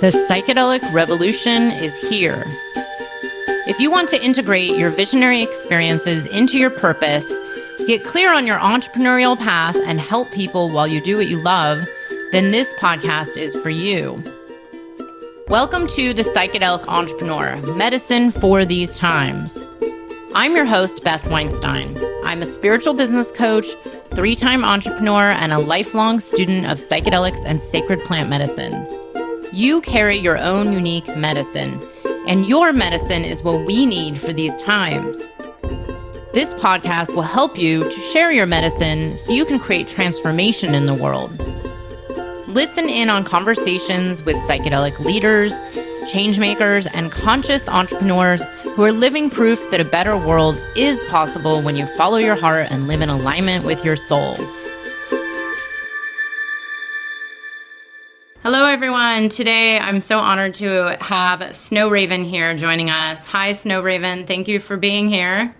The psychedelic revolution is here. If you want to integrate your visionary experiences into your purpose, get clear on your entrepreneurial path, and help people while you do what you love, then this podcast is for you. Welcome to The Psychedelic Entrepreneur, Medicine for These Times. I'm your host, Beth Weinstein. I'm a spiritual business coach, 3-time entrepreneur, and a lifelong student of psychedelics and sacred plant medicines. You carry your own unique medicine, and your medicine is what we need for these times. This podcast will help you to share your medicine so you can create transformation in the world. Listen in on conversations with psychedelic leaders, changemakers, and conscious entrepreneurs who are living proof that a better world is possible when you follow your heart and live in alignment with your soul. Hello, everyone. Today, I'm so honored to have Snow Raven here joining us. Hi, Snow Raven. Thank you for being here.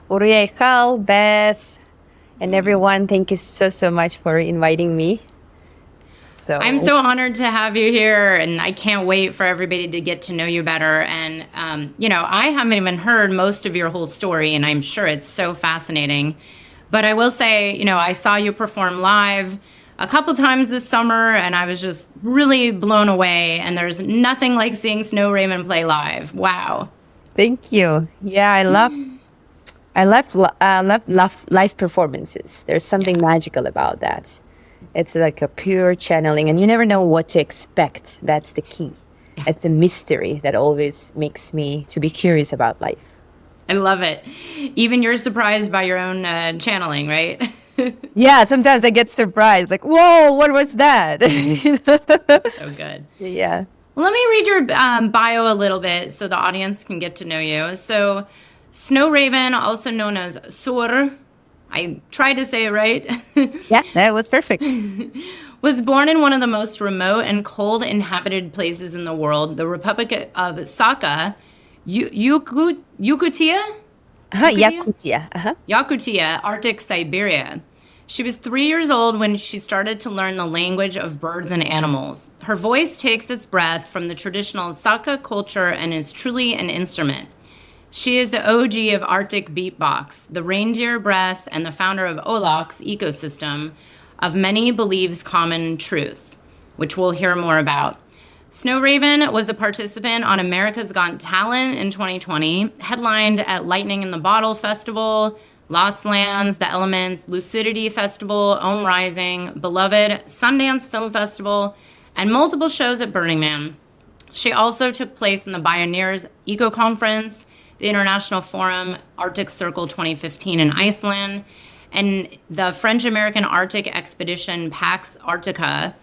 Uriel, Beth, and everyone, thank you so much for inviting me. I'm so honored to have you here, and I can't wait for everybody to get to know you better. And, I haven't even heard most of your whole story, and I'm sure it's so fascinating. But I will say, I saw you perform live a couple times this summer, and I was just really blown away. And there's nothing like seeing Snow Raven play live. Wow. Thank you. Yeah, I love live performances. There's something magical about that. It's like a pure channeling, and you never know what to expect. That's the key. It's a mystery that always makes me to be curious about life. I love it. Even you're surprised by your own channeling, right? Yeah, sometimes I get surprised, like, whoa, what was that? So good. Yeah. Well, let me read your bio a little bit so the audience can get to know you. So, Snow Raven, also known as Sur, I tried to say it right. Yeah, that was perfect. Was born in one of the most remote and cold inhabited places in the world, the Republic of Sakha, Yakutia? Yakutia. Yakutia, Arctic Siberia. She was 3 years old when she started to learn the language of birds and animals. Her voice takes its breath from the traditional Sakha culture and is truly an instrument. She is the OG of Arctic beatbox, the reindeer breath, and the founder of OLOX ecosystem of many believes common truth, which we'll hear more about. Snow Raven was a participant on America's Got Talent in 2020, headlined at Lightning in the Bottle Festival, Lost Lands, The Elements, Lucidity Festival, Om Rising, Beloved, Sundance Film Festival, and multiple shows at Burning Man. She also took place in the Bioneers Eco Conference, the International Forum Arctic Circle 2015 in Iceland, and the French-American Arctic Expedition Pax Arctica,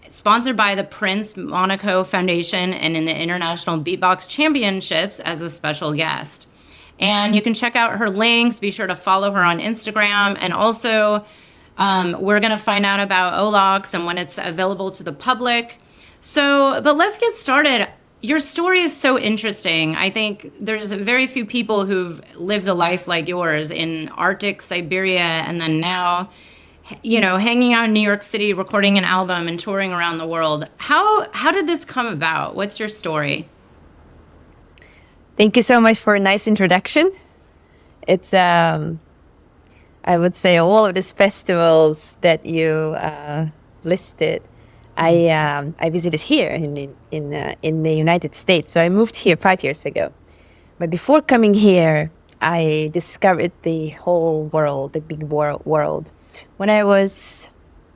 sponsored by the Prince Monaco Foundation, and in the International Beatbox Championships as a special guest. And you can check out her links. Be sure to follow her on Instagram. And also, we're going to find out about OLOX and when it's available to the public. But let's get started. Your story is so interesting. I think there's very few people who've lived a life like yours in Arctic Siberia, and then now, hanging out in New York City, recording an album and touring around the world. How did this come about? What's your story? Thank you so much for a nice introduction. It's, I would say, all of these festivals that you listed, I visited here in the United States. So I moved here 5 years ago. But before coming here, I discovered the whole world, the big world. When I was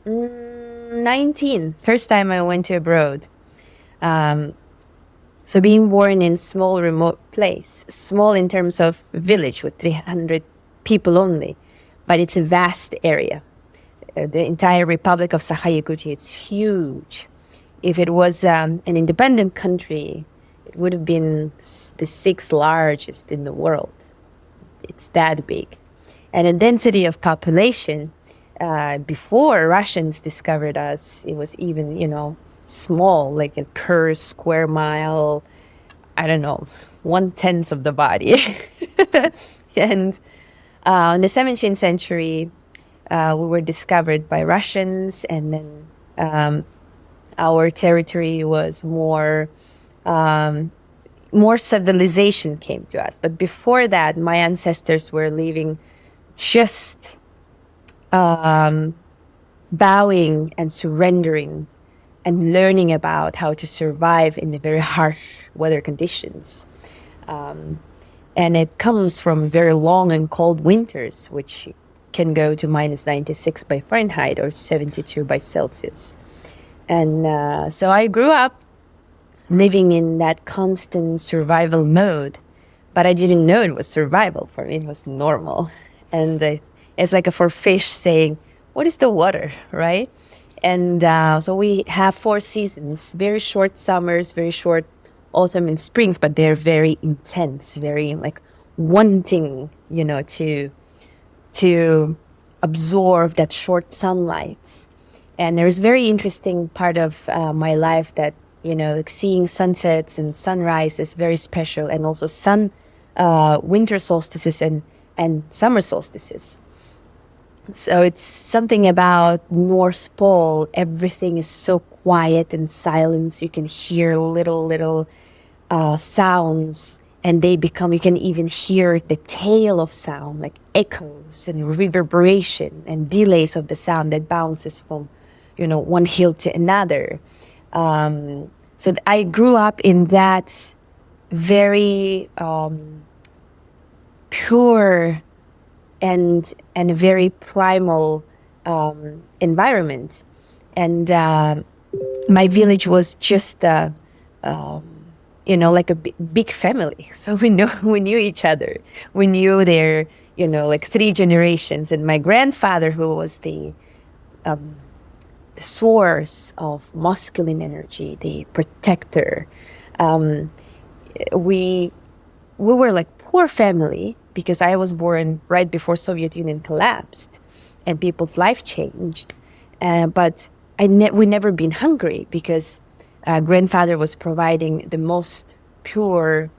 19, first time I went to abroad. So being born in small remote place, small in terms of village with 300 people only, but it's a vast area. The entire Republic of Sakha Yakutia, it's huge. If it was an independent country, it would have been the 6th largest in the world. It's that big. And the density of population, before Russians discovered us, it was even, small, like per square mile, 1/10 of the body. And in the 17th century, we were discovered by Russians, and then our territory was more civilization came to us. But before that, my ancestors were living just bowing and surrendering and learning about how to survive in the very harsh weather conditions. And it comes from very long and cold winters, which can go to minus 96 by Fahrenheit or 72 by Celsius. And so I grew up living in that constant survival mode, but I didn't know it was survival. For me, it was normal. And it's like for fish saying, what is the water, right? And so we have 4 seasons, very short summers, very short autumn and springs, but they're very intense, very like wanting, to absorb that short sunlight. And there's a very interesting part of my life that, like seeing sunsets and sunrise is very special, and also winter solstices and summer solstices. So it's something about North Pole. Everything is so quiet and silence. You can hear little sounds, and you can even hear the tail of sound, like echoes and reverberation and delays of the sound that bounces from, one hill to another. So I grew up in that very pure and a very primal environment. And my village was just like a big family. So we knew each other. We knew their, like 3 generations. And my grandfather, who was the source of masculine energy, the protector. We were like poor family because I was born right before Soviet Union collapsed and people's life changed. But we never been hungry because grandfather was providing the most pure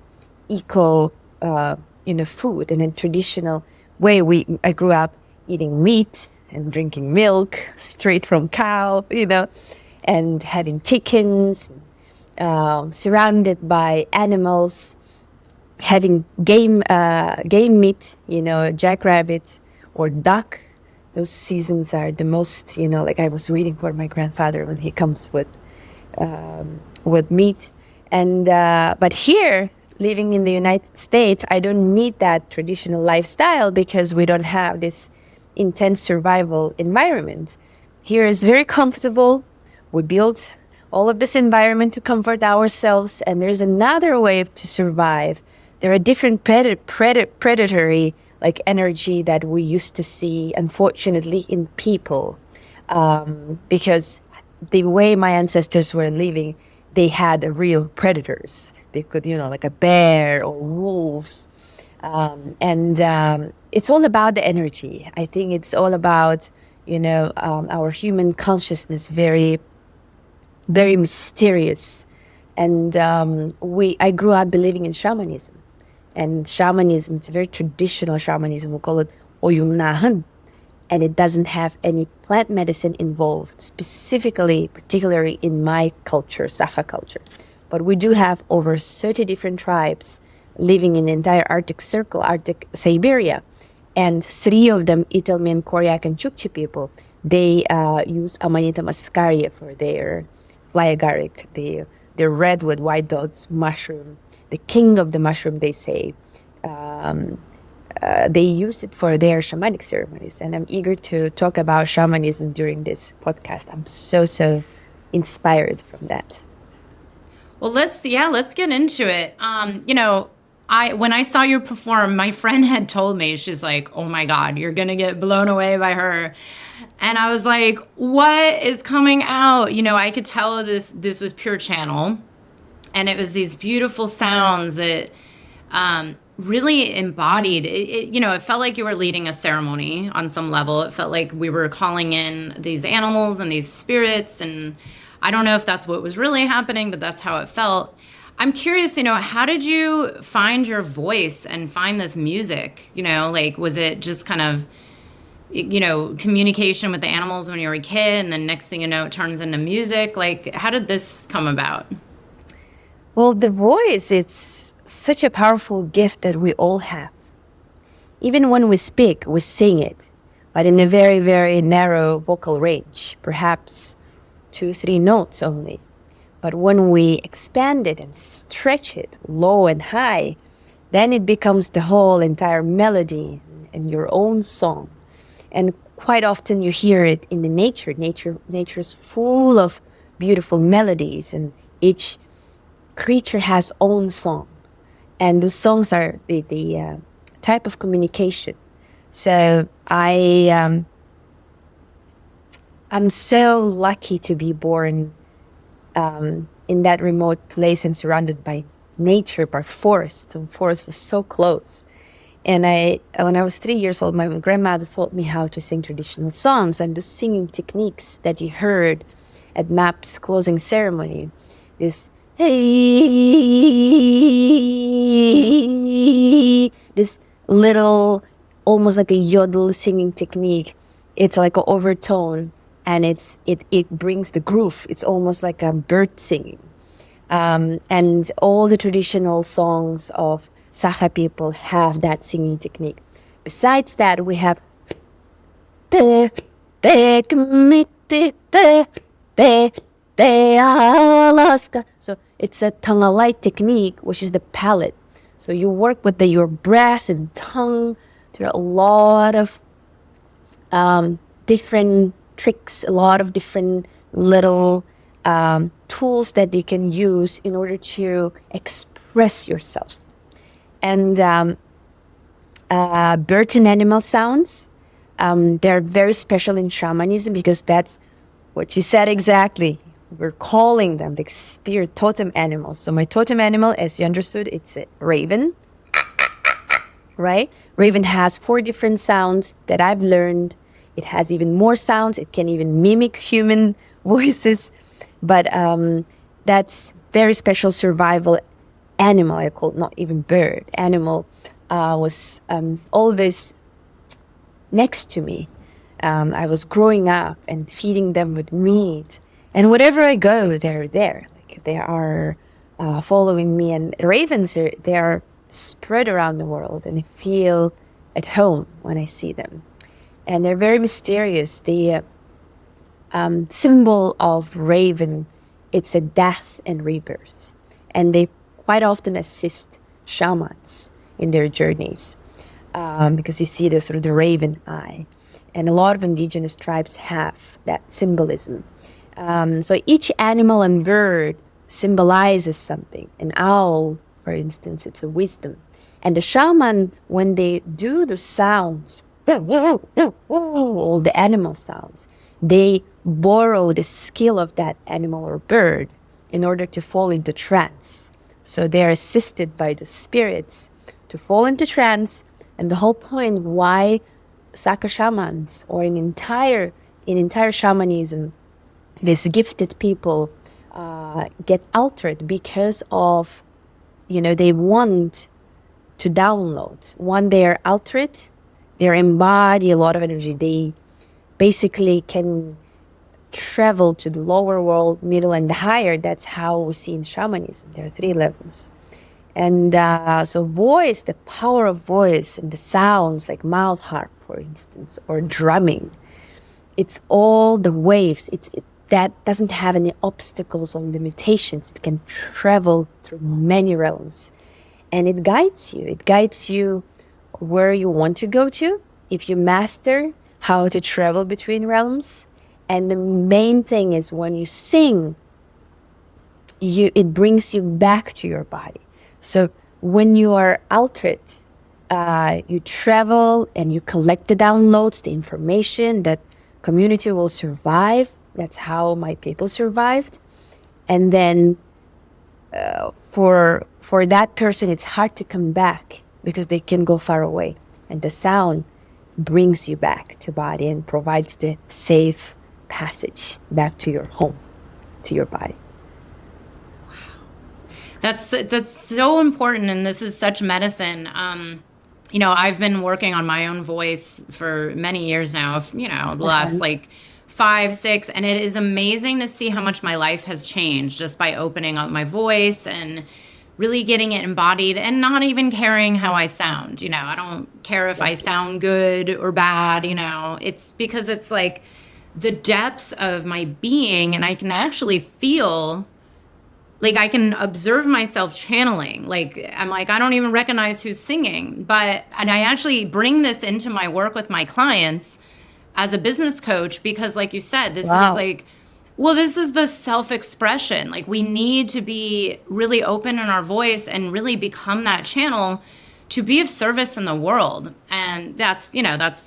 eco food in a traditional way. I grew up eating meat and drinking milk straight from cow, and having chickens, surrounded by animals, having game meat, jackrabbit or duck. Those seasons are the most, like I was waiting for my grandfather when he comes with meat. And but here, living in the United States, I don't need that traditional lifestyle because we don't have this intense survival environment. Here is very comfortable. We built all of this environment to comfort ourselves, and there's another way to survive. There are different predatory like energy that we used to see, unfortunately, in people, because the way my ancestors were living, they had real predators. They could, like a bear or wolves. And it's all about the energy. I think it's all about, our human consciousness, very, very mysterious. And I grew up believing in shamanism. And shamanism, it's a very traditional shamanism. We call it oyumnahan. And it doesn't have any plant medicine involved, particularly in my culture, Sakha culture. But we do have over 30 different tribes living in the entire Arctic Circle, Arctic Siberia. And 3 of them, Itelmen, Koryak, and Chukchi people, they use Amanita muscaria for their fly agaric, the red with white dots mushroom, the king of the mushroom, they say. They used it for their shamanic ceremonies. And I'm eager to talk about shamanism during this podcast. I'm so inspired from that. Well, let's get into it. When I saw you perform, my friend had told me, she's like, oh my God, you're going to get blown away by her. And I was like, what is coming out? I could tell this was pure channel. And it was these beautiful sounds that really embodied it. It felt like you were leading a ceremony on some level. It felt like we were calling in these animals and these spirits. And I don't know if that's what was really happening, but that's how it felt. I'm curious, how did you find your voice and find this music? Was it just kind of communication with the animals when you were a kid, and then next thing you know, it turns into music. Like, how did this come about? Well, the voice, it's such a powerful gift that we all have. Even when we speak, we sing it, but in a very, very narrow vocal range, perhaps 2, 3 notes only. But when we expand it and stretch it low and high, then it becomes the whole entire melody and your own song. And quite often you hear it in the nature. Nature is full of beautiful melodies, and each creature has own song. And the songs are the type of communication. So I'm so lucky to be born in that remote place and surrounded by nature, by forests. So forest was so close. And when I was 3 years old, my grandmother taught me how to sing traditional songs, and the singing techniques that you heard at MAP's closing ceremony. This hey, this little, almost like a yodel singing technique. It's like an overtone, and it brings the groove. It's almost like a bird singing. And all the traditional songs of Sakha people have that singing technique. Besides that, we have Alaska. So it's a tongue-alike technique, which is the palate. So you work with your breath and tongue. There are a lot of different tricks, a lot of different little tools that you can use in order to express yourself. And bird and animal sounds, they're very special in shamanism, because that's what you said exactly. We're calling them the spirit totem animals. So my totem animal, as you understood, it's a raven, right? Raven has 4 different sounds that I've learned. It has even more sounds. It can even mimic human voices. But that's very special survival animal. I call it not even bird. Animal was always next to me. I was growing up and feeding them with meat. And wherever I go, they're there. Like, they are following me. And ravens, they are spread around the world, and I feel at home when I see them. And they're very mysterious. The symbol of raven, it's a death and rebirth. And they quite often assist shamans in their journeys, because you see the sort of the raven eye. And a lot of indigenous tribes have that symbolism. So each animal and bird symbolizes something. An owl, for instance, it's a wisdom. And the shaman, when they do the sounds, all the animal sounds, they borrow the skill of that animal or bird in order to fall into trance. So they're assisted by the spirits to fall into trance. And the whole point why Sakha shamans, or in entire shamanism, these gifted people get altered because of, they want to download. When they are altered, they embody a lot of energy. They basically can travel to the lower world, middle, and the higher. That's how we see in shamanism. There are 3 levels. And so voice, the power of voice and the sounds like mouth harp, for instance, or drumming, it's all the waves. That doesn't have any obstacles or limitations. It can travel through many realms. And it guides you. It guides you where you want to go to, if you master how to travel between realms. And the main thing is, when you sing, it brings you back to your body. So when you are altered, you travel and you collect the downloads, the information that community will survive. That's how my people survived. And then for that person, it's hard to come back because they can go far away. And the sound brings you back to body and provides the safe passage back to your home, to your body. That's so important, and this is such medicine. I've been working on my own voice for many years now, the last like 5, 6, and it is amazing to see how much my life has changed just by opening up my voice and really getting it embodied and not even caring how I sound. I don't care if I sound good or bad, it's because it's like the depths of my being, and I can actually feel, like, I can observe myself channeling. Like, I'm like, I don't even recognize who's singing. And I actually bring this into my work with my clients as a business coach, because like you said, this is like, well, this is the self-expression. Like, we need to be really open in our voice and really become that channel to be of service in the world. And that's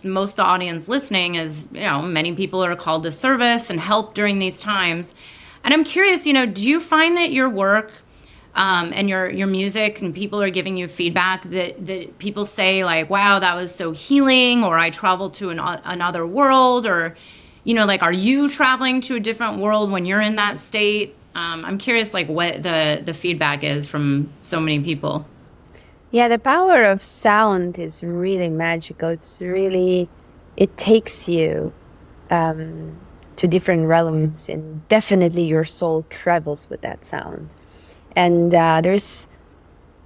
most of the audience listening is, many people are called to service and help during these times. And I'm curious, do you find that your work and your music, and people are giving you feedback that people say like, wow, that was so healing, or I traveled to another world, or, like, are you traveling to a different world when you're in that state? I'm curious, like, what the feedback is from so many people. Yeah, the power of sound is really magical. It takes you to different realms, and definitely your soul travels with that sound. And there's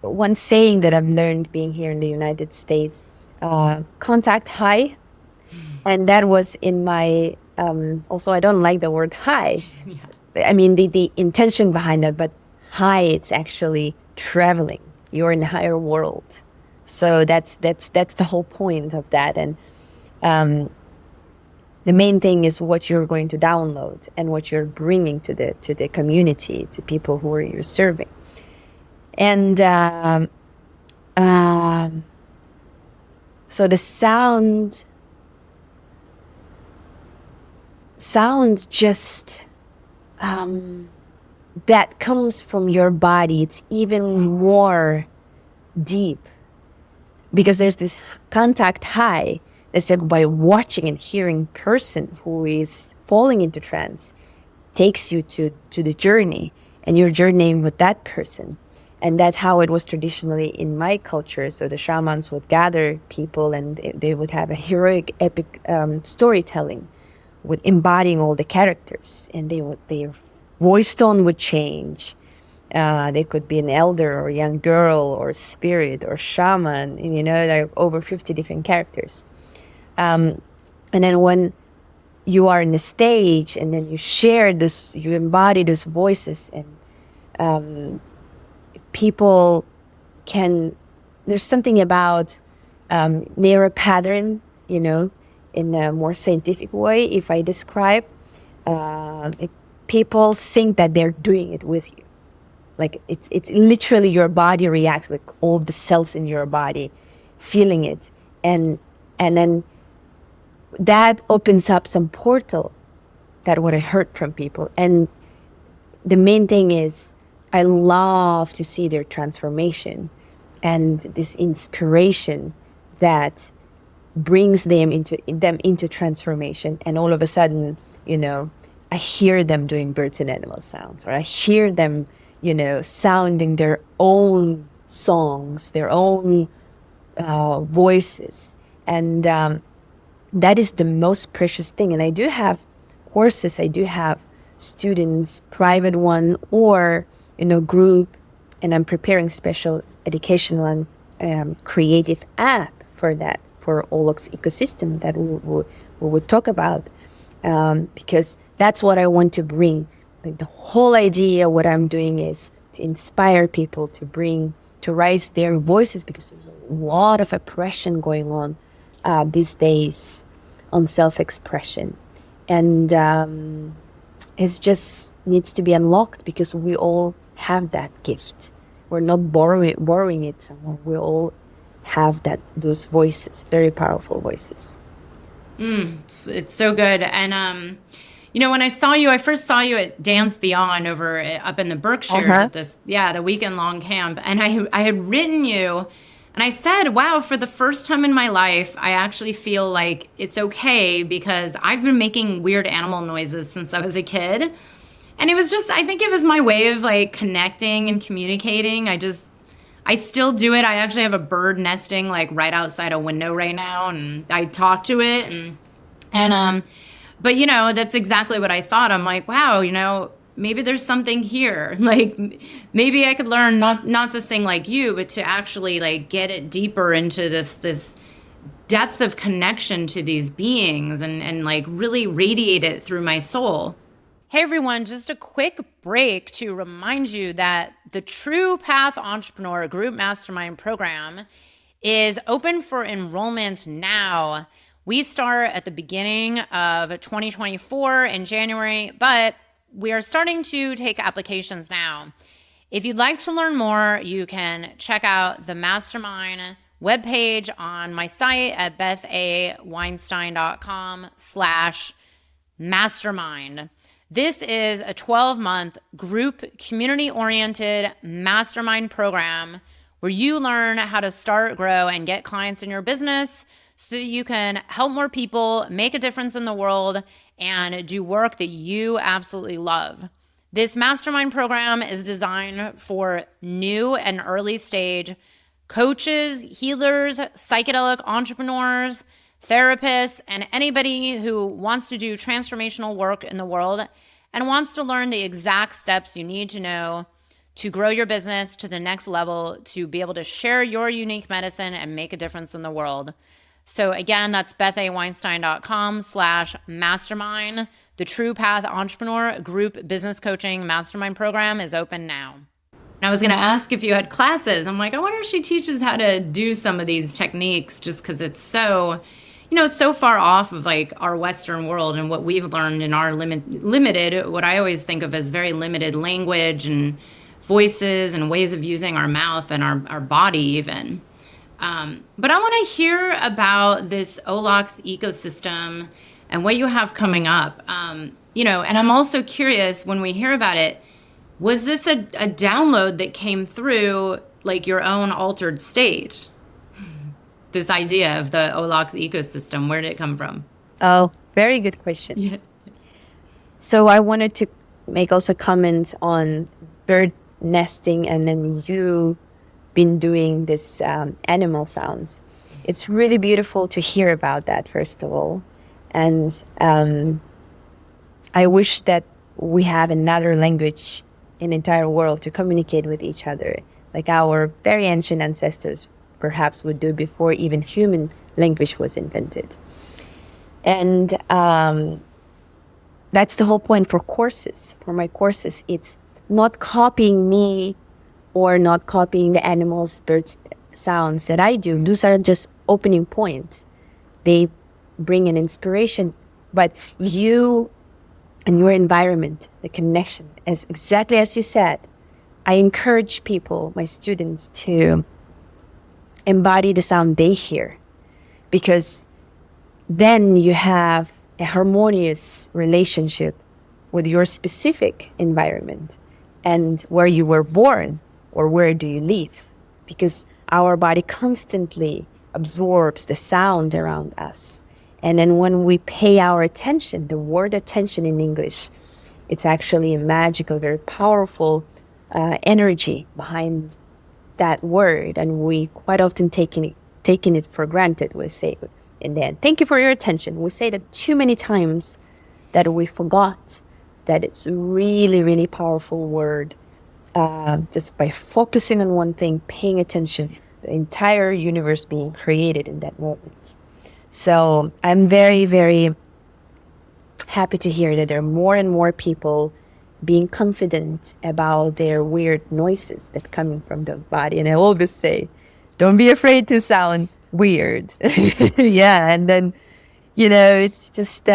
one saying that I've learned being here in the United States, contact high. And that was in my, also I don't like the word high. Yeah. I mean, the intention behind it, but high, it's actually traveling. You're in a higher world. So that's the whole point of that. And the main thing is what you're going to download and what you're bringing to the community, to people who you're serving. And so the sound just that comes from your body. It's even more deep, because there's this contact high. It's like by watching and hearing person who is falling into trance takes you to the journey, and you're journeying with that person. And that's how it was traditionally in my culture. So the shamans would gather people, and they would have a heroic, epic storytelling with embodying all the characters, and their voice tone would change. They could be an elder or a young girl or spirit or shaman, and, there are over 50 different characters. And then when you are in the stage, and then you share this, you embody those voices, and people there's something about near a pattern, in a more scientific way, if I describe, people think that they're doing it with you. Like, it's literally your body reacts, like all the cells in your body feeling it. And then that opens up some portal, that what I heard from people. And the main thing is, I love to see their transformation and this inspiration that brings them into transformation. And all of a sudden, I hear them doing birds and animal sounds, or I hear them, sounding their own songs, their own voices. And that is the most precious thing. And I do have courses, I do have students, private one or, group, and I'm preparing special educational and creative app for that, for OLOX ecosystem that we would talk about, because that's what I want to bring. Like, the whole idea, what I'm doing is to inspire people to raise their voices, because there's a lot of oppression going on these days on self-expression, and it just needs to be unlocked, because we all have that gift. We're not borrowing it somewhere. We all have those voices, very powerful voices. It's so good. And when I first saw you at Dance Beyond up in the Berkshires at the weekend long camp, and I had written you, and I said, wow, for the first time in my life, I actually feel like it's okay, because I've been making weird animal noises since I was a kid. And it was I think it was my way of like connecting and communicating. I still do it. I actually have a bird nesting like right outside a window right now, and I talk to it, and but you know, that's exactly what I thought. I'm like, wow, you know, maybe there's something here. Like maybe I could learn not to sing like you, but to actually like get it deeper into this depth of connection to these beings and like really radiate it through my soul. Hey everyone, just a quick break to remind you that the True Path Entrepreneur Group Mastermind Program is open for enrollment now. We start at the beginning of 2024 in January, but we are starting to take applications now. If you'd like to learn more, you can check out the Mastermind webpage on my site at bethaweinstein.com/mastermind. This is a 12-month group community-oriented mastermind program where you learn how to start, grow, and get clients in your business so that you can help more people, make a difference in the world, and do work that you absolutely love. This mastermind program is designed for new and early stage coaches, healers, psychedelic entrepreneurs, therapists, and anybody who wants to do transformational work in the world and wants to learn the exact steps you need to know to grow your business to the next level, to be able to share your unique medicine and make a difference in the world. So again, that's bethaweinstein.com/mastermind. The True Path Entrepreneur Group Business Coaching Mastermind Program is open now. I was going to ask if you had classes. I'm like, I wonder if she teaches how to do some of these techniques, just because it's so, you know, it's so far off of like our Western world and what we've learned in our limited, what I always think of as very limited language and voices and ways of using our mouth and our body even. But I want to hear about this OLOX ecosystem and what you have coming up. You know, and I'm also curious, when we hear about it, was this a download that came through like your own altered state? This idea of the OLOX ecosystem, where did it come from? Oh, very good question. Yeah. So I wanted to make also comments on bird nesting, and then you been doing this animal sounds. It's really beautiful to hear about that, first of all. And I wish that we have another language in the entire world to communicate with each other, like our very ancient ancestors perhaps would do before even human language was invented. And that's the whole point for courses. For my courses, it's not copying me or not copying the animals, birds sounds that I do. Those are just opening points. They bring an inspiration, but you and your environment, the connection, is exactly as you said. I encourage people, my students, to embody the sound they hear, because then you have a harmonious relationship with your specific environment and where you were born or where do you live, because our body constantly absorbs the sound around us. And then when we pay our attention, the word attention in English, it's actually a magical, very powerful energy behind that word. And we quite often taking it for granted. We say, and then, thank you for your attention. We say that too many times that we forgot that it's really, really powerful word. Just by focusing on one thing, paying attention, the entire universe being created in that moment. So I'm very, very happy to hear that there are more and more people being confident about their weird noises that coming from the body. And I always say, don't be afraid to sound weird. Yeah. And then, you know, it's just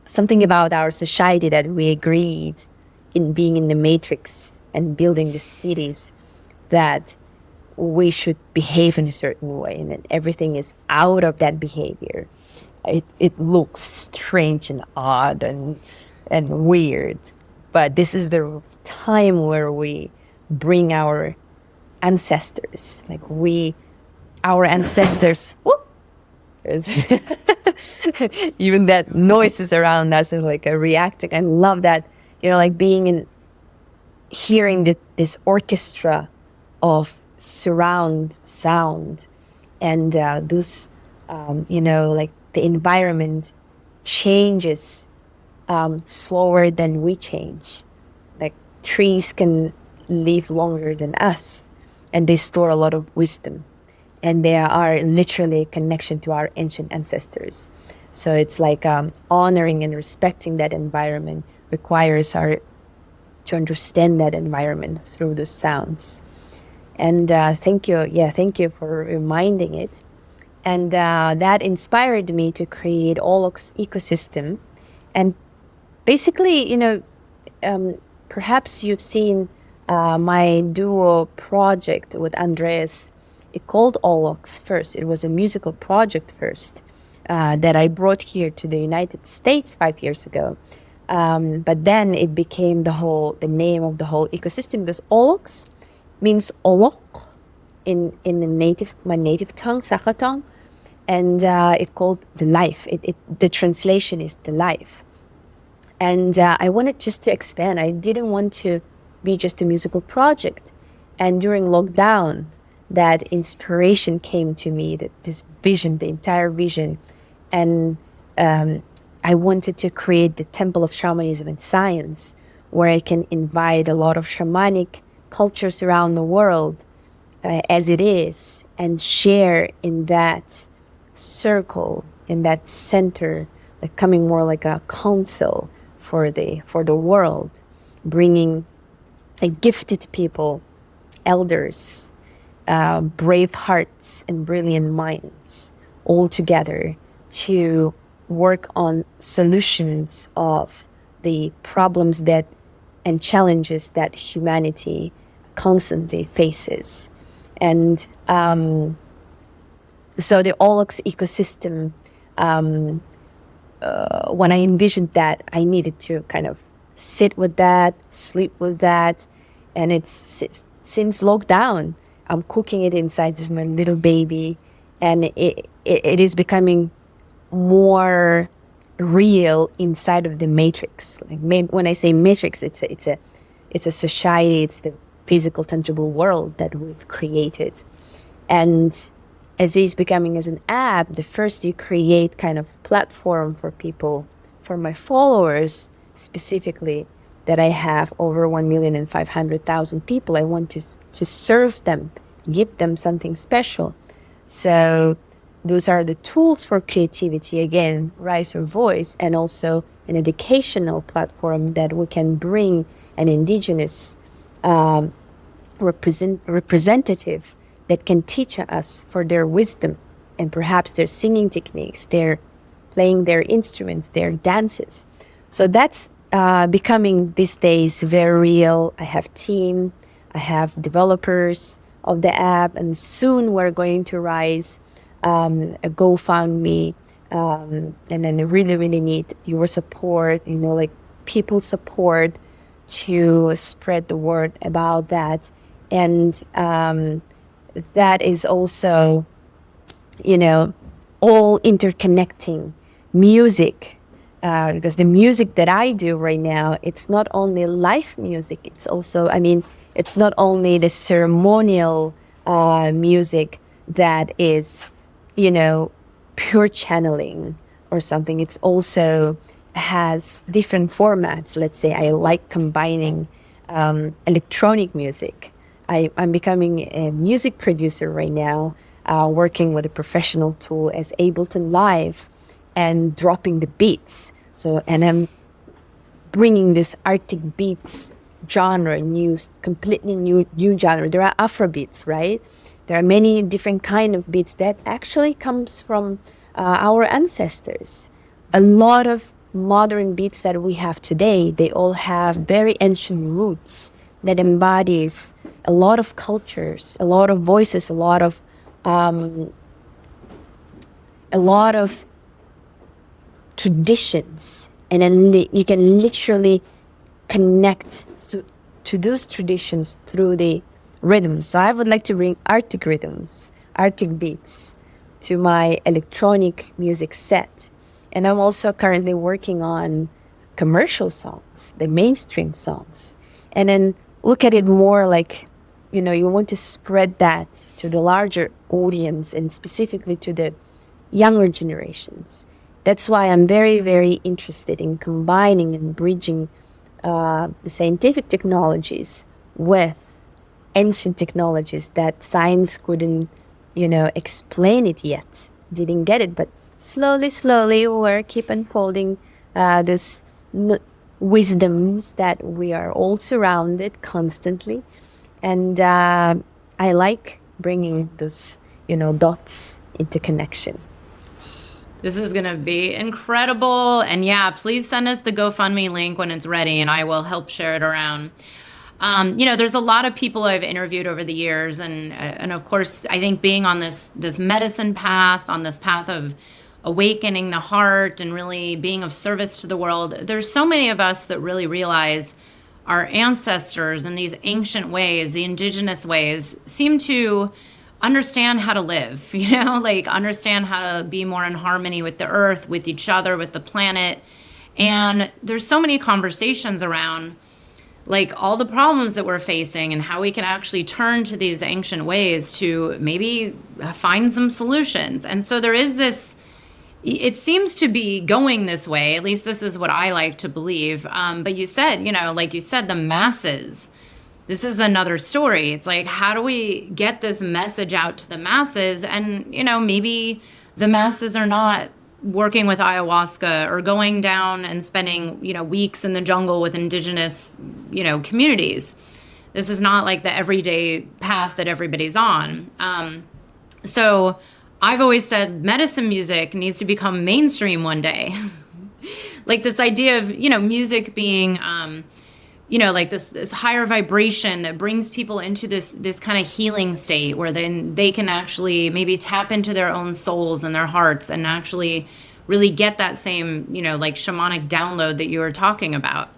something about our society that we agreed in being in the matrix and building the cities that we should behave in a certain way, and that everything is out of that behavior. It looks strange and odd and weird, but this is the time where we bring our ancestors, our ancestors. Whoop, even that noises around us and like a reacting. I love that, you know, like being in hearing this orchestra of surround sound, and those like the environment changes slower than we change. Like trees can live longer than us, and they store a lot of wisdom, and they are literally a connection to our ancient ancestors. So it's like honoring and respecting that environment requires our to understand that environment through the sounds. And thank you for reminding it. And that inspired me to create OLOX ecosystem. And basically, perhaps you've seen my duo project with Andreas. It called OLOX first. It was a musical project first that I brought here to the United States 5 years ago. But then it became the name of the whole ecosystem, because OLOX means olok in my native tongue, Sakha tongue, and it called the life. The translation is the life. And I wanted just to expand. I didn't want to be just a musical project. And during lockdown, that inspiration came to me, that this vision, the entire vision. And I wanted to create the Temple of Shamanism and Science, where I can invite a lot of shamanic cultures around the world as it is, and share in that circle, in that center, like coming more like a council for the world, bringing gifted people, elders, brave hearts and brilliant minds all together to work on solutions of the problems and challenges that humanity constantly faces. And so the OLOX ecosystem, when I envisioned that, I needed to kind of sit with that, sleep with that. And it's since lockdown, I'm cooking it inside this my little baby, and it is becoming more real inside of the matrix. Like when I say matrix, it's a society. It's the physical, tangible world that we've created. And as it is becoming as an app, the first you create kind of platform for people, for my followers specifically, that I have over 1,500,000 people. I want to serve them, give them something special. So those are the tools for creativity. Again, Rise Your Voice, and also an educational platform that we can bring an Indigenous representative that can teach us for their wisdom and perhaps their singing techniques, their playing their instruments, their dances. So that's becoming these days very real. I have team, I have developers of the app, and soon we're going to rise a GoFundMe, and then I really, really need your support, like people's support to spread the word about that. And that is also, all interconnecting music, because the music that I do right now, it's not only live music, it's also, it's not only the ceremonial music that is, pure channeling or something. It's also has different formats. Let's say I like combining electronic music. I'm becoming a music producer right now, working with a professional tool as Ableton Live and dropping the beats. And I'm bringing this Arctic beats genre, completely new genre. There are Afro beats, right? There are many different kind of beats that actually comes from our ancestors. A lot of modern beats that we have today, they all have very ancient roots that embodies a lot of cultures, a lot of voices, a lot of traditions, and then you can literally connect to those traditions through the rhythms. So I would like to bring Arctic rhythms, Arctic beats to my electronic music set. And I'm also currently working on commercial songs, the mainstream songs, and then look at it more like, you want to spread that to the larger audience and specifically to the younger generations. That's why I'm very, very interested in combining and bridging the scientific technologies with ancient technologies that science couldn't, explain it yet, didn't get it. But slowly, we're keep unfolding this wisdoms that we are all surrounded constantly. And I like bringing those, dots into connection. This is going to be incredible. And yeah, please send us the GoFundMe link when it's ready, and I will help share it around. There's a lot of people I've interviewed over the years. And of course, I think being on this medicine path, on this path of awakening the heart and really being of service to the world, there's so many of us that really realize our ancestors in these ancient ways, the indigenous ways, seem to understand how to live, understand how to be more in harmony with the earth, with each other, with the planet. And there's so many conversations around all the problems that we're facing and how we can actually turn to these ancient ways to maybe find some solutions. And so there is this, it seems to be going this way, at least this is what I like to believe. But you said, the masses, this is another story. It's how do we get this message out to the masses? And, maybe the masses are not working with ayahuasca or going down and spending, weeks in the jungle with indigenous, communities. This is not the everyday path that everybody's on. So I've always said medicine music needs to become mainstream one day. This idea of, music being, this higher vibration that brings people into this kind of healing state where then they can actually maybe tap into their own souls and their hearts and actually really get that same, shamanic download that you were talking about.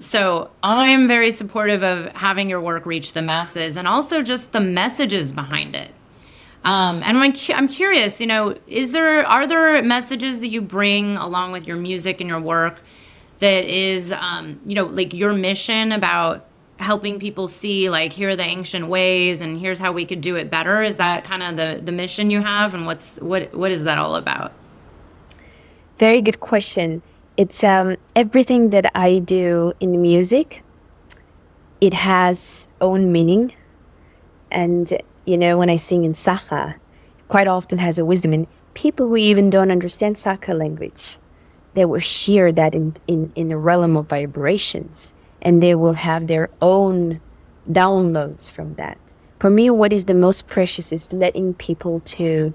So I'm very supportive of having your work reach the masses and also just the messages behind it. And I'm curious, are there messages that you bring along with your music and your work that is, your mission about helping people see, here are the ancient ways and here's how we could do it better? Is that kind of the mission you have? And what is that all about? Very good question. It's everything that I do in music, it has own meaning. And, when I sing in Sakha, quite often has a wisdom. And people who even don't understand Sakha language, they will share that in the realm of vibrations, and they will have their own downloads from that. For me, what is the most precious is letting people to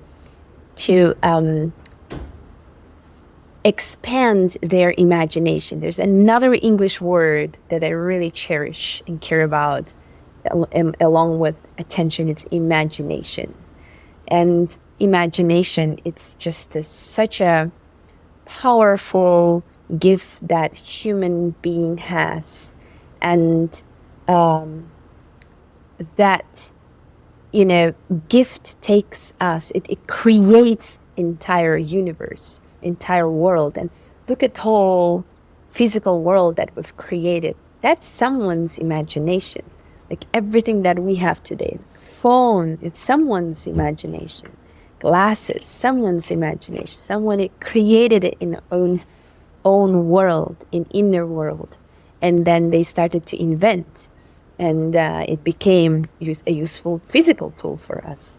expand their imagination. There's another English word that I really cherish and care about, along with attention. It's imagination. And imagination, it's just such a powerful gift that human being has, and that gift takes us, it creates entire universe, entire world. And look at the whole physical world that we've created. That's someone's imagination. Everything that we have today, phone, it's someone's imagination. Glasses, someone's imagination. Someone created it in their own world, in inner world, and then they started to invent, and it became a useful physical tool for us.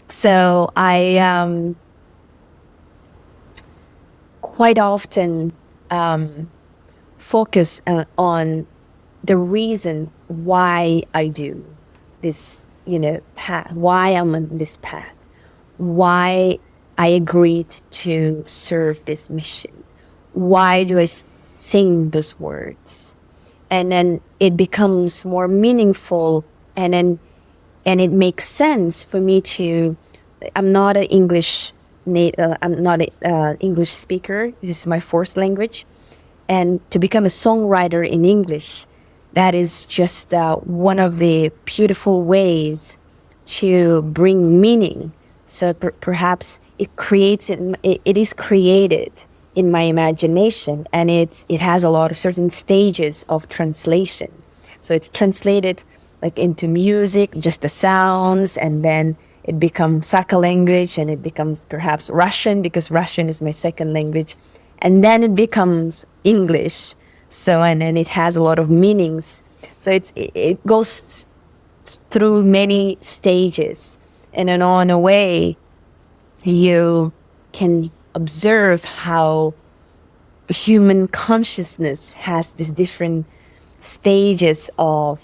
So I quite often focus on the reason why I do this, path, why I'm on this path, why I agreed to serve this mission, why do I sing those words, and then it becomes more meaningful, and it makes sense for me to. I'm not an English English speaker. This is my fourth language, and to become a songwriter in English, that is just one of the beautiful ways to bring meaning. So perhaps it is created in my imagination, and it has a lot of certain stages of translation. So it's translated like into music, just the sounds, and then it becomes Sakha language, and it becomes perhaps Russian, because Russian is my second language, and then it becomes English. So, and then it has a lot of meanings. So it goes through many stages, and then on a way, you can observe how human consciousness has these different stages of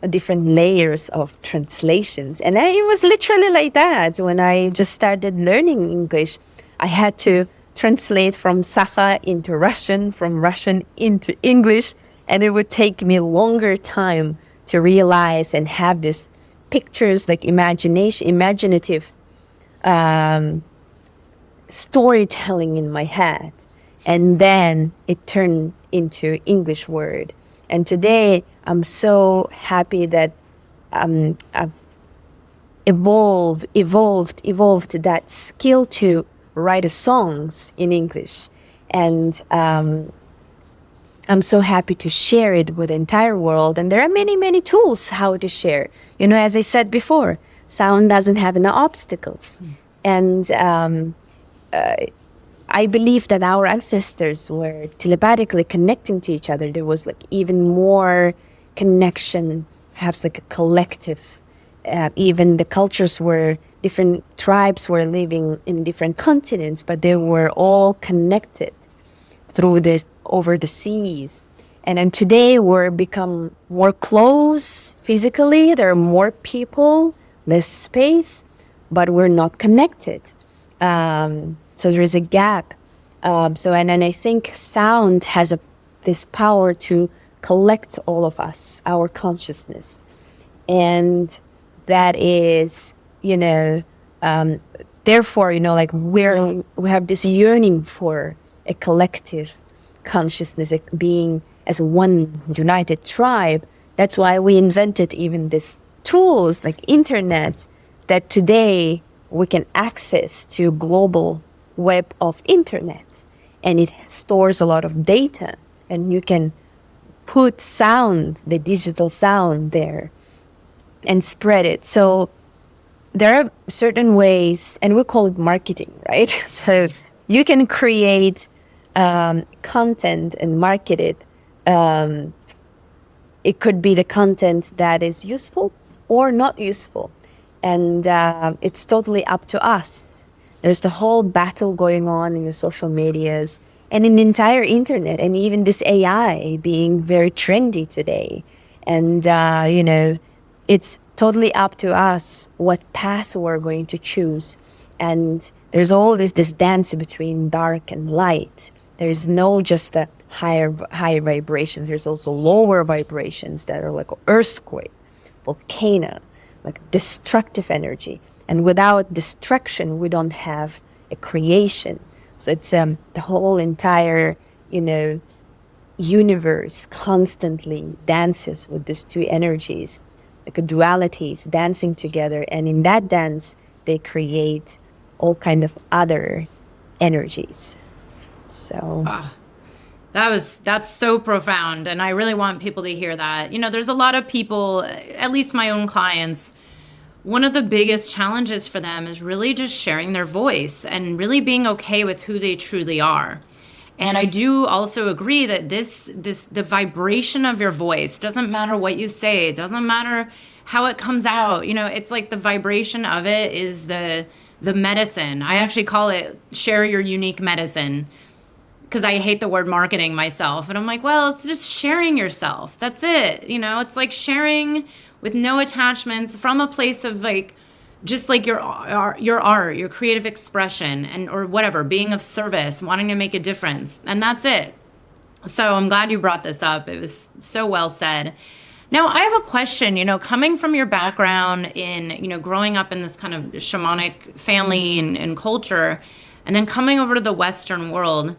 different layers of translations. And it was literally like that when I just started learning English. I had to translate from Sakha into Russian, from Russian into English, and it would take me longer time to realize and have these pictures, like imaginative storytelling in my head. And then it turned into English word. And today I'm so happy that I've evolved that skill to write songs in English. And I'm so happy to share it with the entire world. And there are many, many tools how to share. You know, as I said before, sound doesn't have any obstacles. And I believe that our ancestors were telepathically connecting to each other. There was like even more connection, perhaps like a collective. Even the cultures were different, tribes were living in different continents, but they were all connected through this, over the seas. And then today we're become more close physically. There are more people, less space, but we're not connected. So there is a gap. And then I think sound has this power to collect all of us, our consciousness. And that is, therefore, like we have this yearning for a collective consciousness, like being as one united tribe. That's why we invented even these tools like internet, that today we can access to global web of internet, and it stores a lot of data, and you can put sound, the digital sound there, and spread it. So there are certain ways, and we call it marketing, right? So you can create content and market it. It could be the content that is useful or not useful. And it's totally up to us. There's the whole battle going on in the social medias and in the entire internet, and even this AI being very trendy today. And, it's totally up to us what path we're going to choose. And there's always this dance between dark and light. There is no just a high vibration. There's also lower vibrations that are like earthquake, volcano, like destructive energy. And without destruction, we don't have a creation. So it's the whole entire, universe constantly dances with these two energies, like a dualities dancing together. And in that dance, they create all kind of other energies. So that's so profound, and I really want people to hear that. There's a lot of people, at least my own clients, one of the biggest challenges for them is really just sharing their voice and really being okay with who they truly are. And I do also agree that the vibration of your voice doesn't matter what you say. It doesn't matter how it comes out. It's like the vibration of it is the medicine. I actually call it share your unique medicine, because I hate the word marketing myself. And I'm like, well, it's just sharing yourself. That's it. It's like sharing with no attachments from a place of like, just like your art, your creative expression, and or whatever, being of service, wanting to make a difference. And that's it. So I'm glad you brought this up. It was so well said. Now, I have a question, coming from your background in, growing up in this kind of shamanic family and culture, and then coming over to the Western world,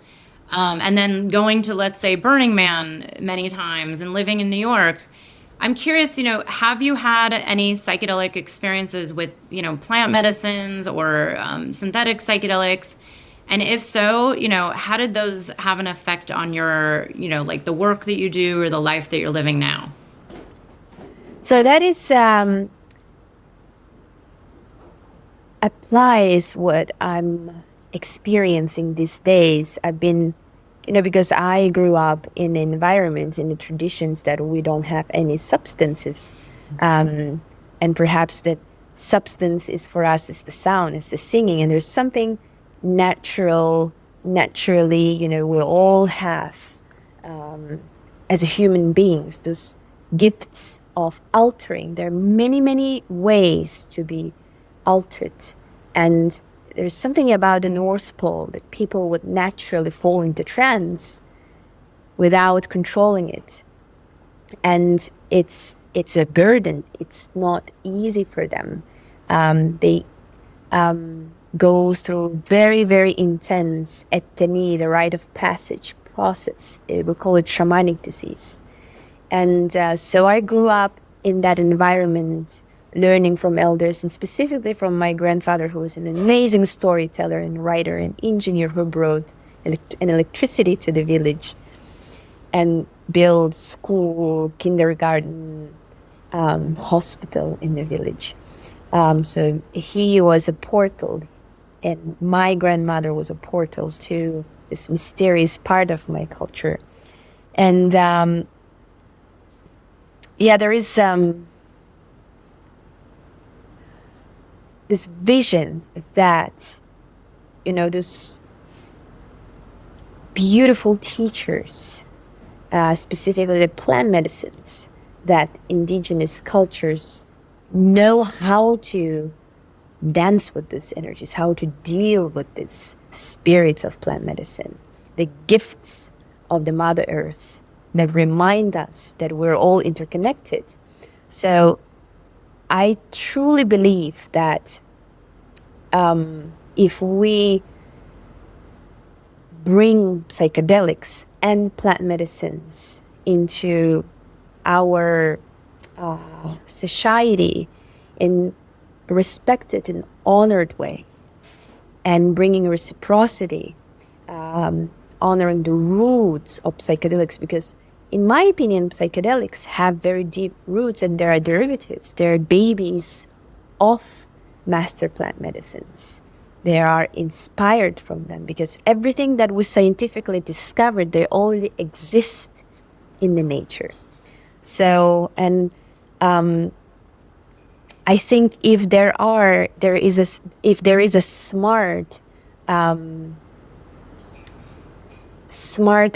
and then going to, let's say, Burning Man many times and living in New York. I'm curious, have you had any psychedelic experiences with, plant medicines or synthetic psychedelics? And if so, how did those have an effect on your, like the work that you do or the life that you're living now? So that is applies what I'm experiencing these days. I've been, because I grew up in an environment, in the traditions that we don't have any substances. And perhaps that substance is for us is the sound, is the singing. And there's something naturally, we all have as a human beings, those gifts of altering. There are many, many ways to be altered. And there's something about the North Pole that people would naturally fall into trance without controlling it. And it's a burden. It's not easy for them. They go through very, very intense eteni, the rite of passage process. We call it shamanic disease. And so I grew up in that environment, learning from elders, and specifically from my grandfather, who was an amazing storyteller and writer and engineer who brought electricity to the village and built school, kindergarten, hospital in the village. So he was a portal, and my grandmother was a portal to this mysterious part of my culture. And there is this vision that, those beautiful teachers, specifically the plant medicines, that indigenous cultures know how to dance with these energies, how to deal with these spirits of plant medicine, the gifts of the Mother Earth that remind us that we're all interconnected. So I truly believe that if we bring psychedelics and plant medicines into our society in a respected and honored way, and bringing reciprocity, honoring the roots of psychedelics, because in my opinion, psychedelics have very deep roots and there are derivatives. They're babies of master plant medicines. They are inspired from them because everything that we scientifically discovered, they already exist in the nature. So, and I think if there is a smart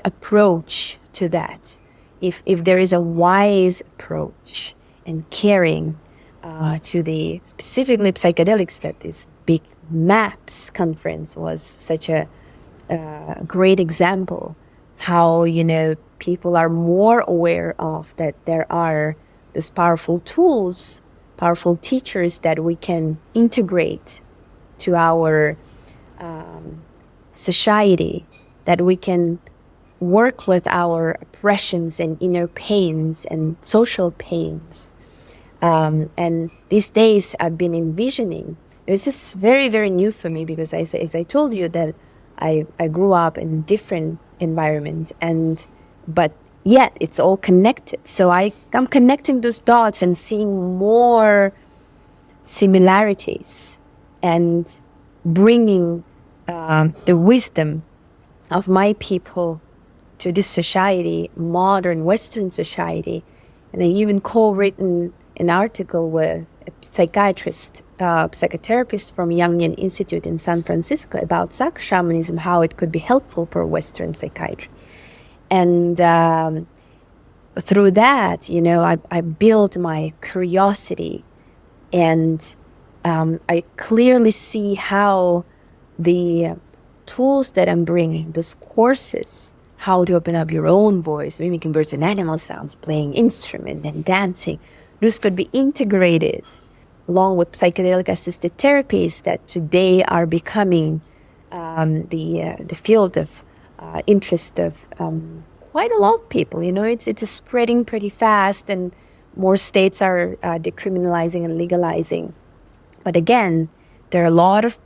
approach to that, if there is a wise approach and caring to the specifically psychedelics, that this big MAPS conference was such a great example, how people are more aware of that there are these powerful tools, powerful teachers that we can integrate to our society, that we can work with our oppressions and inner pains and social pains. And these days I've been envisioning, this is very, very new for me because as I told you that I grew up in different environments, but yet it's all connected. So I'm connecting those dots and seeing more similarities and bringing the wisdom of my people to this society, modern Western society. And I even co-written an article with a psychiatrist, psychotherapist from Jungian Institute in San Francisco about Psych shamanism, how it could be helpful for Western psychiatry. And through that, I built my curiosity, and I clearly see how the tools that I'm bringing, those courses, how to open up your own voice, mimicking birds and animal sounds, playing instrument and dancing, those could be integrated along with psychedelic assisted therapies that today are becoming the field of interest of quite a lot of people. It's spreading pretty fast, and more states are decriminalizing and legalizing. But again, there are a lot of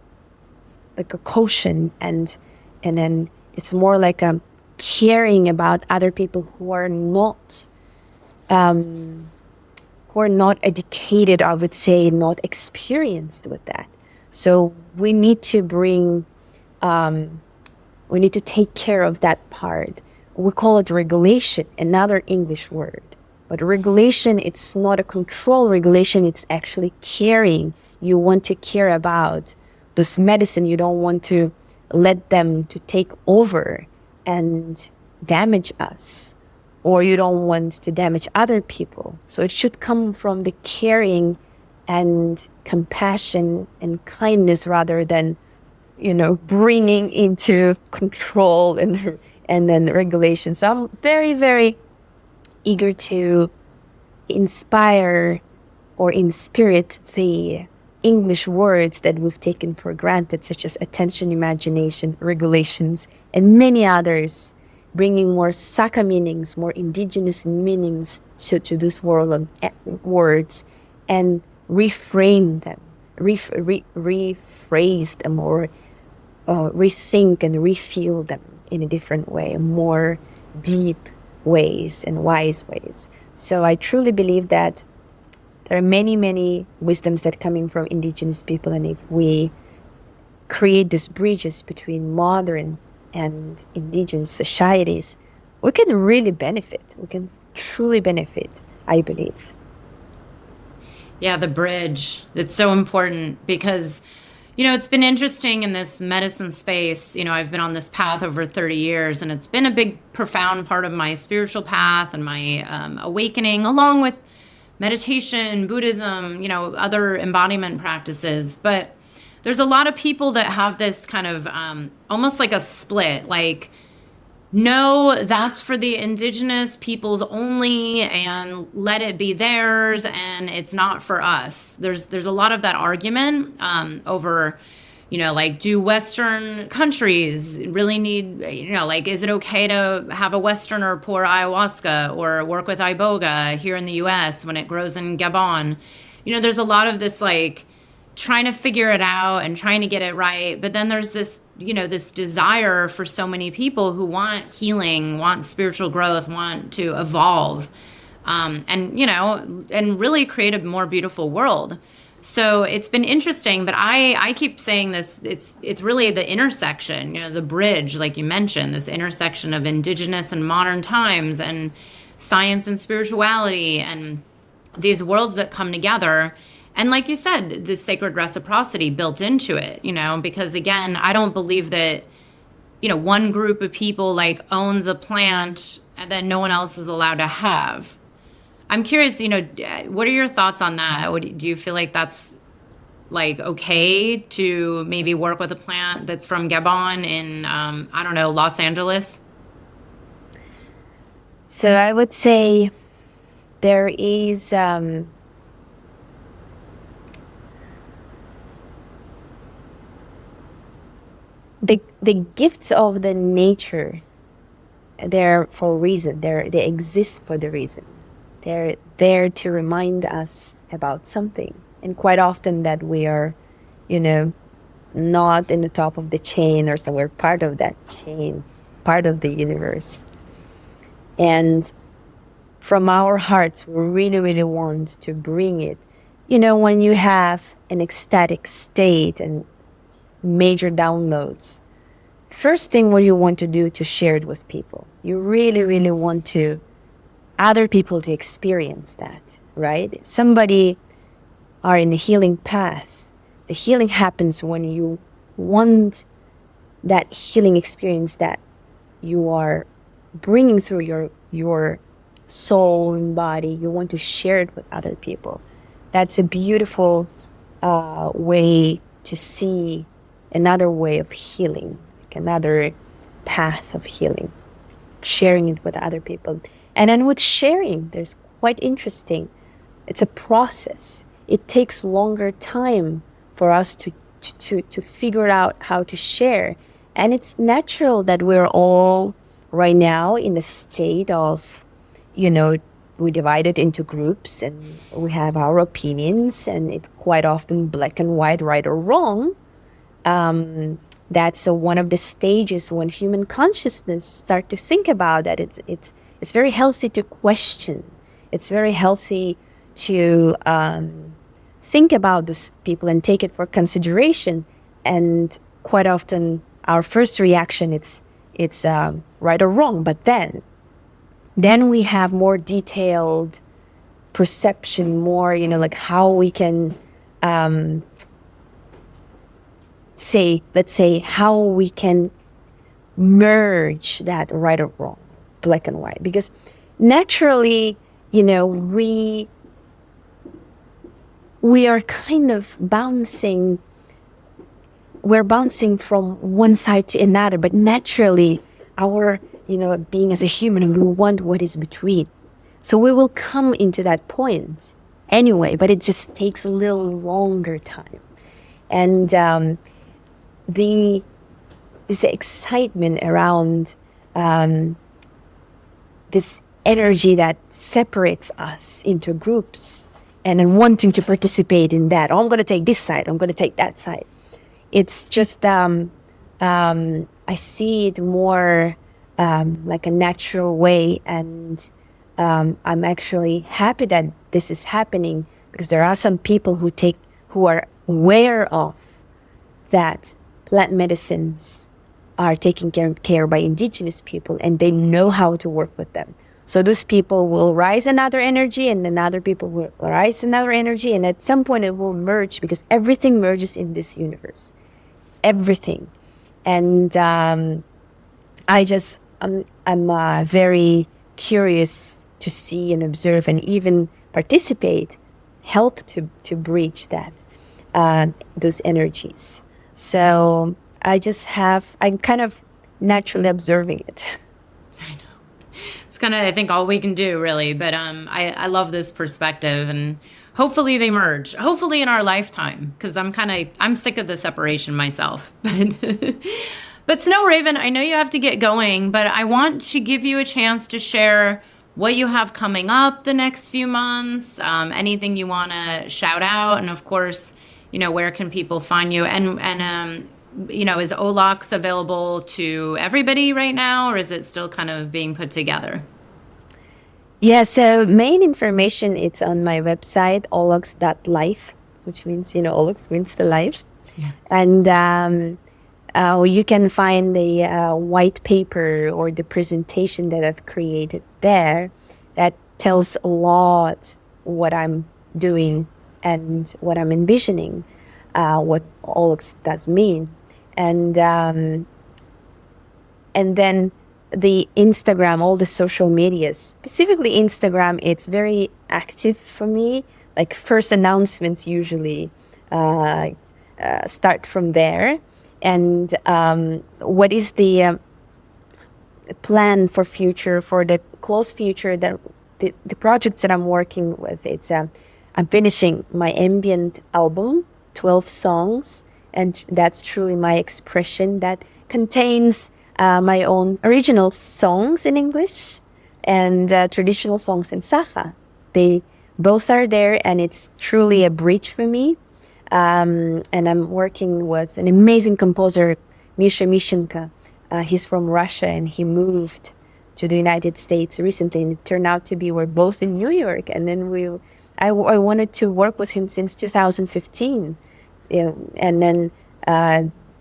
like a caution, and then it's more like a caring about other people who are not who are not educated, I would say, not experienced with that. So we need to we need to take care of that part. We call it regulation, another English word. But regulation, it's not a control regulation, it's actually caring. You want to care about this medicine. You don't want to let them to take over and damage us, or you don't want to damage other people. So it should come from the caring and compassion and kindness rather than, bringing into control and then regulation. So I'm very, very eager to inspire or inspirit the English words that we've taken for granted, such as attention, imagination, regulations, and many others, bringing more Saka meanings, more indigenous meanings to this world of words, and reframe them, rephrase them, or rethink and refeel them in a different way, more deep ways and wise ways. So I truly believe that there are many, many wisdoms that are coming from indigenous people, and if we create these bridges between modern and indigenous societies, we can really benefit. We can truly benefit, I believe. Yeah, the bridge. It's so important because, it's been interesting in this medicine space. I've been on this path over 30 years, and it's been a big, profound part of my spiritual path and my awakening, along with meditation, Buddhism, other embodiment practices. But there's a lot of people that have this kind of almost like a split, like, no, that's for the indigenous peoples only, and let it be theirs, and it's not for us. There's a lot of that argument over, like, do Western countries really need, is it okay to have a Westerner pour ayahuasca or work with iboga here in the U.S. when it grows in Gabon? There's a lot of this, like, trying to figure it out and trying to get it right. But then there's this, this desire for so many people who want healing, want spiritual growth, want to evolve, and really create a more beautiful world. So it's been interesting, but I keep saying this, it's really the intersection, the bridge, like you mentioned, this intersection of indigenous and modern times and science and spirituality and these worlds that come together. And like you said, the sacred reciprocity built into it, because again, I don't believe that, one group of people like owns a plant and then no one else is allowed to have. I'm curious, what are your thoughts on that? Do you feel like that's like okay to maybe work with a plant that's from Gabon in, Los Angeles? So I would say there is... The gifts of the nature, they're for a reason. They exist for the reason. They're there to remind us about something. And quite often that we are, not in the top of the chain, or so we're part of that chain, part of the universe. And from our hearts, we really, really want to bring it. When you have an ecstatic state and major downloads, first thing what you want to do to share it with people. You really, really want to other people to experience that, right? If somebody are in a healing path, the healing happens when you want that healing experience that you are bringing through your soul and body. You want to share it with other people. That's a beautiful way to see another way of healing, like another path of healing, sharing it with other people. And then with sharing, there's quite interesting. It's a process. It takes longer time for us to figure out how to share. And it's natural that we're all right now in a state of, we divide it into groups and we have our opinions, and it's quite often black and white, right or wrong. That's one of the stages when human consciousness start to think about that. It's very healthy to question. It's very healthy to think about those people and take it for consideration. And quite often, our first reaction it's right or wrong. But then we have more detailed perception, more like how we can let's say how we can merge that right or wrong, black and white, because naturally, we are kind of bouncing. We're bouncing from one side to another, but naturally, our being as a human, we want what is between. So we will come into that point anyway, but it just takes a little longer time. And this excitement around this energy that separates us into groups and then wanting to participate in that. Oh, I'm going to take this side. I'm going to take that side. It's just, I see it more like a natural way. And I'm actually happy that this is happening, because there are some people who are aware of that plant medicines are taken care by indigenous people, and they know how to work with them. So those people will rise another energy, and another people will rise another energy, and at some point it will merge, because everything merges in this universe. Everything. And I'm very curious to see and observe and even participate, help to breach that, those energies. So I'm kind of naturally observing it. I know. It's kind of, I think, all we can do, really. But I love this perspective, and hopefully they merge. Hopefully in our lifetime, because I'm sick of the separation myself. But Snow Raven, I know you have to get going, but I want to give you a chance to share what you have coming up the next few months, anything you want to shout out, and of course, where can people find you? And is OLOX available to everybody right now, or is it still kind of being put together? Yeah, so main information, it's on my website, olox.life, which means, OLOX means the life. Yeah. And you can find the white paper or the presentation that I've created there that tells a lot what I'm doing and what I'm envisioning, what OLOX does mean. And then the Instagram, all the social media, specifically Instagram, it's very active for me. Like first announcements usually start from there. And what is the plan for the close future, that the projects that I'm working with, it's I'm finishing my ambient album, 12 songs, and that's truly my expression that contains my own original songs in English and traditional songs in Sakha. They both are there, and it's truly a bridge for me. And I'm working with an amazing composer, Misha Mishenka. He's from Russia, and he moved to the United States recently, and it turned out to be we're both in New York. And then I wanted to work with him since 2015, and then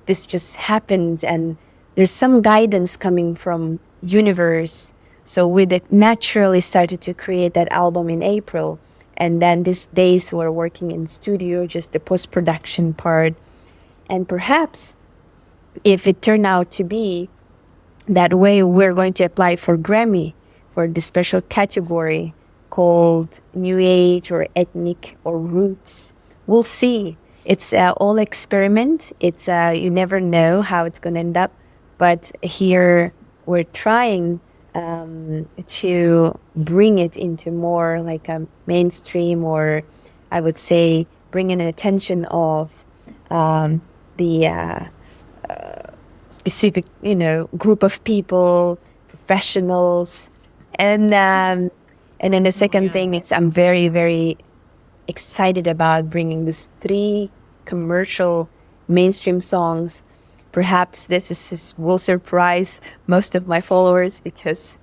this just happened, and there's some guidance coming from universe. So we naturally started to create that album in April. And then these days we're working in studio, just the post-production part. And perhaps if it turned out to be that way, we're going to apply for Grammy for the special category called New Age or Ethnic or Roots. We'll see. It's all experiment. It's you never know how it's going to end up. But here we're trying to bring it into more like a mainstream, or I would say bring in attention of the specific, group of people, professionals. And then the second thing is I'm very, very excited about bringing these 3 commercial mainstream songs. Perhaps this will surprise most of my followers, because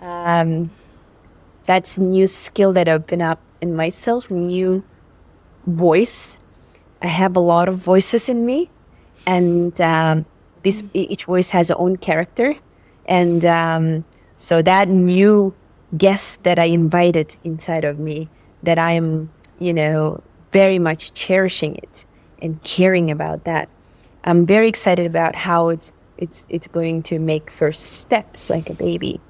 that's a new skill that opened up in myself, new voice. I have a lot of voices in me, and each voice has its own character, and so that new guest that I invited inside of me, that I am, very much cherishing it and caring about that. I'm very excited about how it's going to make first steps like a baby,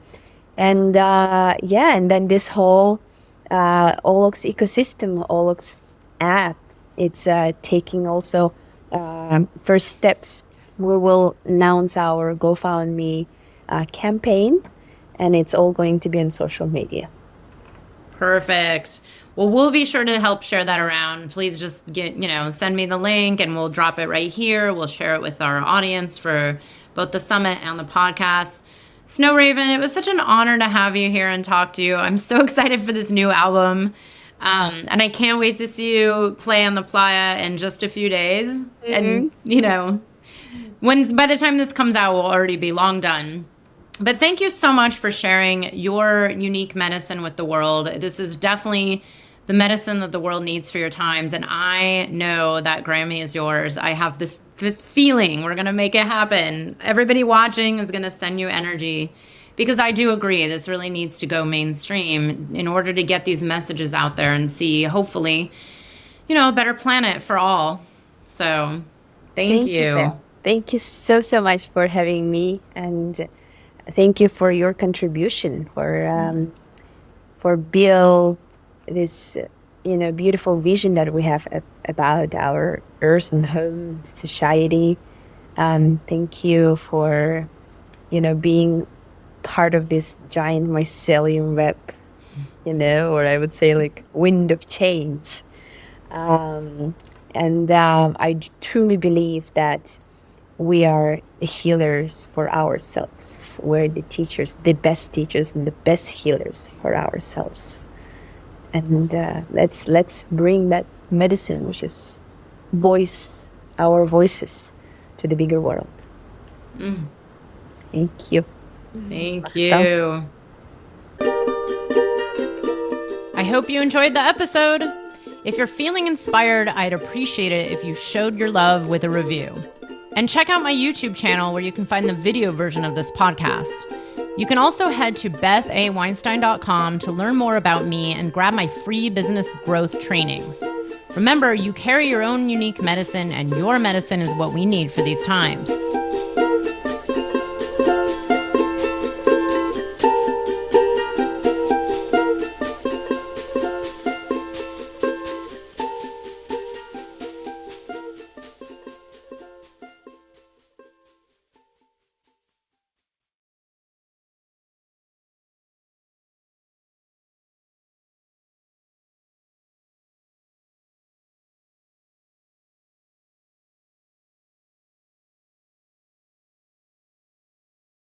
and and then this whole OLOX ecosystem, OLOX app, it's taking also first steps. We will announce our GoFundMe campaign, and it's all going to be on social media. Perfect. Well, we'll be sure to help share that around. Please just send me the link and we'll drop it right here. We'll share it with our audience for both the summit and the podcast. Snow Raven, it was such an honor to have you here and talk to you. I'm so excited for this new album. And I can't wait to see you play on the playa in just a few days. And, by the time this comes out, we'll already be long done. But thank you so much for sharing your unique medicine with the world. This is definitely the medicine that the world needs for your times. And I know that Grammy is yours. I have this feeling we're going to make it happen. Everybody watching is going to send you energy, because I do agree this really needs to go mainstream in order to get these messages out there and see, hopefully, a better planet for all. So thank you. Thank you so, so much for having me. And thank you for your contribution for build this beautiful vision that we have about our earth and home society. Thank you for being part of this giant mycelium web, or I would say like wind of change. I truly believe that we are the healers for ourselves. We're the teachers, the best teachers and the best healers for ourselves. And let's bring that medicine, which is our voices, to the bigger world. Thank you. Thank you. I hope you enjoyed the episode. If you're feeling inspired, I'd appreciate it if you showed your love with a review. And check out my YouTube channel where you can find the video version of this podcast. You can also head to bethaweinstein.com to learn more about me and grab my free business growth trainings. Remember, you carry your own unique medicine, and your medicine is what we need for these times.